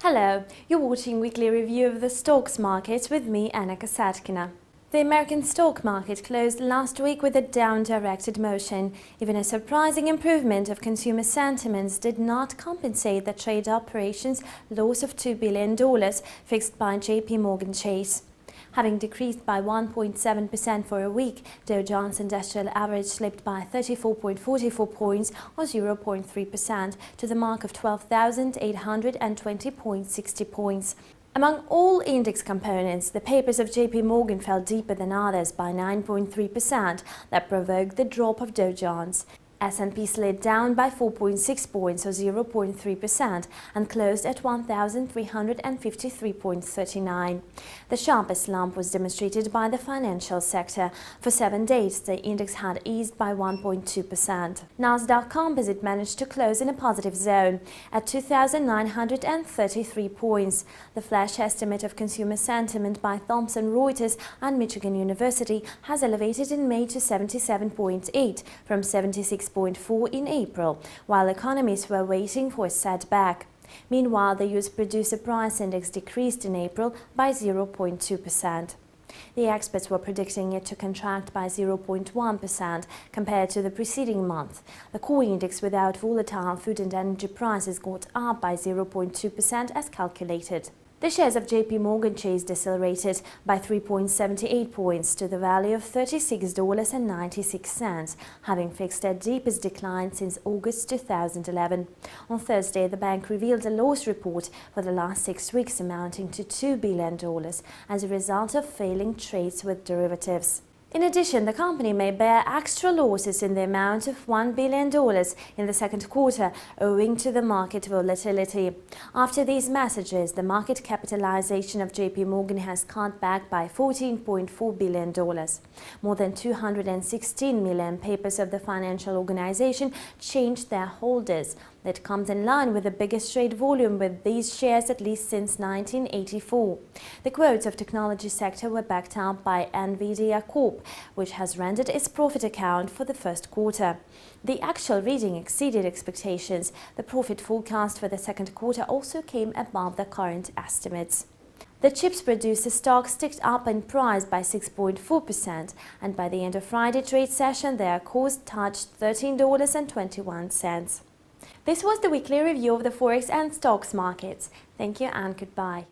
Hello, you're watching weekly review of the stocks market with me, Anna Kasatkina. The American stock market closed last week with a down-directed motion. Even a surprising improvement of consumer sentiments did not compensate the trade operations loss of $2 billion fixed by JP Morgan Chase. Having decreased by 1.7% for a week, Dow Jones Industrial Average slipped by 34.44 points or 0.3% to the mark of 12,820.60 points. Among all index components, the papers of JP Morgan fell deeper than others by 9.3%, that provoked the drop of Dow Jones. S&P slid down by 4.6 points or 0.3% and closed at 1,353.39. The sharpest slump was demonstrated by the financial sector. For 7 days, the index had eased by 1.2%. Nasdaq Composite managed to close in a positive zone at 2,933 points. The flash estimate of consumer sentiment by Thomson Reuters and Michigan University has elevated in May to 77.8 from 76.4 in April, while economists were waiting for a setback. Meanwhile, the U.S. Producer Price Index decreased in April by 0.2%. The experts were predicting it to contract by 0.1% compared to the preceding month. The core index without volatile food and energy prices got up by 0.2% as calculated. The shares of JP Morgan Chase decelerated by 3.78 points to the value of $36.96, having fixed their deepest decline since August 2011. On Thursday, the bank revealed a loss report for the last 6 weeks amounting to $2 billion as a result of failing trades with derivatives. In addition, the company may bear extra losses in the amount of $1 billion in the second quarter owing to the market volatility. After these messages, the market capitalization of JP Morgan has cut back by $14.4 billion. More than 216 million papers of the financial organization changed their holders. That comes in line with the biggest trade volume with these shares at least since 1984. The quotes of technology sector were backed up by Nvidia Corp, which has rendered its profit account for the first quarter. The actual reading exceeded expectations. The profit forecast for the second quarter also came above the current estimates. The chips producer stocks ticked up in price by 6.4%, and by the end of Friday trade session, their cost touched $13.21. This was the weekly review of the Forex and stocks markets. Thank you and goodbye.